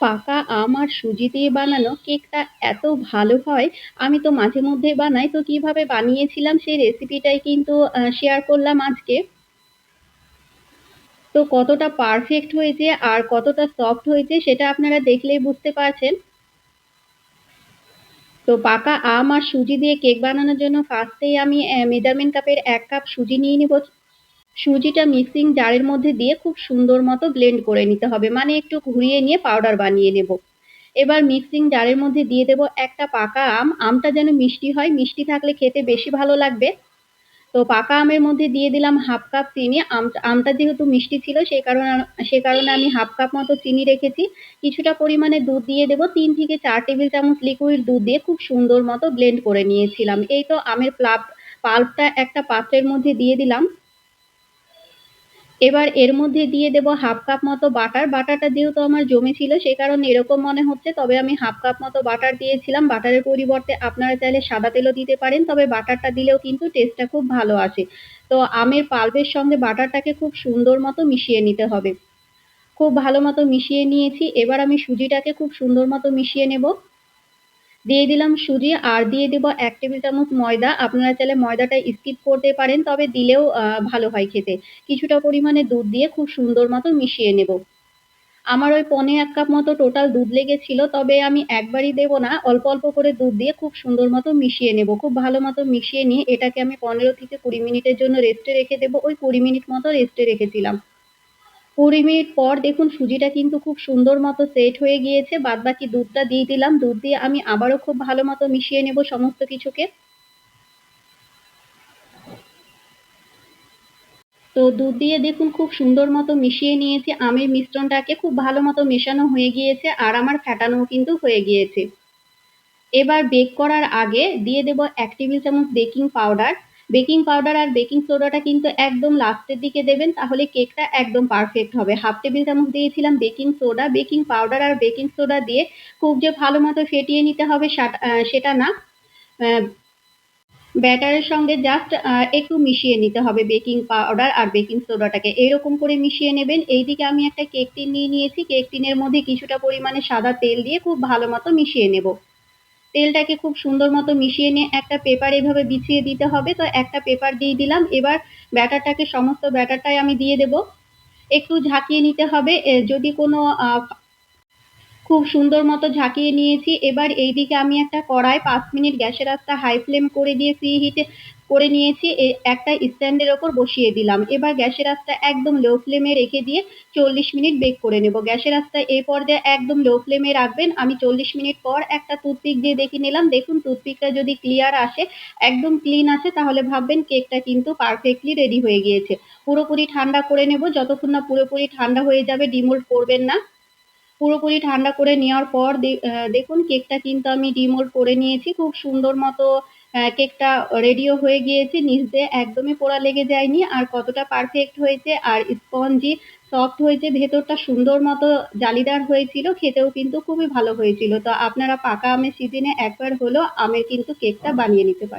পাকা আম আর সুজি দিয়ে বানানো কেকটা এত ভালো হয়, আমি তো মাঝে মধ্যেই বানাই। তো কিভাবে বানিয়েছিলাম সেই রেসিপিটাই কিন্তু শেয়ার করলাম আজকে। তো কতটা পারফেক্ট হয়েছে আর কতটা সফট হয়েছে সেটা আপনারা দেখলেই বুঝতে পারছেন। তো পাকা আম আর সুজি দিয়ে কেক বানানোর জন্য ফার্স্টেই আমি মেজারমেন্ট কাপের ১ কাপ সুজি নিয়ে নিব। সুজিটা মিক্সিং জারের মধ্যে দিয়ে খুব সুন্দর মতো ব্লেন্ড করে নিতে হবে। মানে একটু ঘুরিয়ে নিয়ে পাউডার বানিয়ে নেব। এবার মিক্সিং জারের মধ্যে দিয়ে দেব একটা পাকা আম। আমটা যেন মিষ্টি হয়, মিষ্টি থাকলে খেতে বেশি ভালো লাগবে। তো পাকা আমের মধ্যে দিয়ে দিলাম 1/2 কাপ চিনি। আমটা যেহেতু মিষ্টি ছিল সে কারণে আমি 1/2 কাপ মতো চিনি রেখেছি। কিছুটা পরিমাণে দুধ দিয়ে দেব। ৩ থেকে ৪ টেবিল চামচ লিকুইড দুধ দিয়ে খুব সুন্দর মতো ব্লেন্ড করে নিয়েছিলাম। এই তো আমের পাল্পটা একটা পাত্রের মধ্যে দিয়ে দিলাম। এবার এর মধ্যে দিয়ে দেব 1/2 কাপ মতো বাটার। বাটারটা যেহেতু আমার জমেছিল সে কারণে এরকম মনে হচ্ছে। তবে আমি 1/2 কাপ মতো বাটার দিয়েছিলাম। বাটারের পরিবর্তে আপনারা চাইলে সাদা তেলও দিতে পারেন। তবে বাটারটা দিলেও কিন্তু টেস্টটা খুব ভালো আসে। তো আমের পাল্পের সঙ্গে বাটারটাকে খুব সুন্দর মতো মিশিয়ে নিতে হবে। খুব ভালো মতো মিশিয়ে নিয়েছি। এবার আমি সুজিটাকে খুব সুন্দর মতো মিশিয়ে নেব। দিয়ে দিলাম সুজি আর দিয়ে দেব ১ টেবিল চামচ ময়দা। আপনারা চাইলে ময়দাটা স্কিপ করতে পারেন, তবে দিলেও ভালো হয় খেতে। কিছুটা পরিমাণে দুধ দিয়ে খুব সুন্দর মতো মিশিয়ে নেব। আমার ওই ১.৫ কাপ মতো টোটাল দুধ লেগেছিল, তবে আমি একবারই দেব না, অল্প, অল্প করে দুধ দিয়ে খুব সুন্দর মতো মিশিয়ে নেব। খুব ভালো মতো মিশিয়ে নিয়ে এটাকে আমি ১৫ থেকে ২০ মিনিটের জন্য রেস্টে রেখে দেব। ওই ২০ মিনিট মতো রেস্টে রেখেছিলাম। ২০ মিনিট পর দেখুন সুজিটা কিন্তু খুব সুন্দর মতো সেট হয়ে গিয়েছে। বাদবাকি দুধটা দিয়ে দিলাম। দুধ দিয়ে আমি আবারও খুব ভালো মতো মিশিয়ে নেব সমস্ত কিছুকে। তো দুধ দিয়ে দেখুন খুব সুন্দর মতো মিশিয়ে নিয়েছি। আমের মিশ্রণটাকে খুব ভালো মতো মেশানো হয়ে গিয়েছে আর আমার ফেটানোও কিন্তু হয়ে গিয়েছে। এবার বেক করার আগে দিয়ে দেব ১ টেবিল চামচ বেকিং পাউডার। বেকিং পাউডার আর বেকিং সোডাটা কিন্তু একদম লাস্টের দিকে দেবেন, তাহলে কেকটা একদম পারফেক্ট হবে। 1/2 টেবিল চামচ দিয়েছিলাম বেকিং সোডা। বেকিং পাউডার আর বেকিং সোডা দিয়ে খুব যে ভালো মতো ফেটিয়ে নিতে হবে সেটা না। আ ব্যাটারের সঙ্গে জাস্ট একটু মিশিয়ে নিতে হবে বেকিং পাউডার আর বেকিং সোডাটাকে। এরকম করে মিশিয়ে নেবেন। এইদিকে আমি একটা কেক টিন নিয়ে নিয়েছি। কেক টিনের মধ্যে কিছুটা পরিমাণে সাদা তেল দিয়ে খুব ভালো মতো মিশিয়ে নেব। তেলটাকে খুব সুন্দর মতো মিশিয়ে নিয়ে একটা পেপার এভাবে বিছিয়ে দিতে হবে। তো একটা পেপার দিয়ে দিলাম। এবার সমস্ত ব্যাটারটাই আমি দিয়ে দেব। একটু ঝাঁকিয়ে নিতে হবে। যদি কোনো খুব সুন্দর মতো ঝাঁকিয়ে নিয়েছি। এবার এইদিকে আমি একটা কড়াই ৫ মিনিট গ্যাসের আঁচটা হাই ফ্লেম করে দিয়ে প্রিহিট করে নিয়েছি। একটা স্ট্যান্ডের ওপর বসিয়ে দিলাম। এবার গ্যাসের আঁচটা একদম লো ফ্লেমে রেখে দিয়ে ৪০ মিনিট বেক করে নেব। গ্যাসের আঁচটা এই পর্যায়ে একদম লো ফ্লেমে রাখবেন। আমি ৪০ মিনিট পর একটা টুথপিক দিয়ে দেখে নিলাম। দেখুন টুথপিকটা যদি ক্লিয়ার আসে, একদম ক্লিন আসে, তাহলে ভাববেন কেকটা কিন্তু পারফেক্টলি রেডি হয়ে গিয়েছে। পুরোপুরি ঠান্ডা করে নেব। যতক্ষণ না পুরোপুরি ঠান্ডা হয়ে যাবে ডিমোল্ড করবেন না। পুরোপুরি ঠান্ডা করে নেওয়ার পর দেখুন কেকটা কিন্তু আমি ডিমোল্ড করে নিয়েছি। খুব সুন্দর মতো কেকটা রেডিও হয়ে গিয়েছে। নিচ দিয়ে একদমই পোড়া লেগে যায়নি। আর কতটা পারফেক্ট হয়েছে আর স্পঞ্জি সফট হয়েছে। ভেতরটা সুন্দর মতো জালিদার হয়েছিল। খেতেও কিন্তু খুবই ভালো হয়েছিল। তো আপনারা পাকা আমের সিজনে একবার হলেও আমের কিন্তু কেকটা বানিয়ে নিতে পারেন।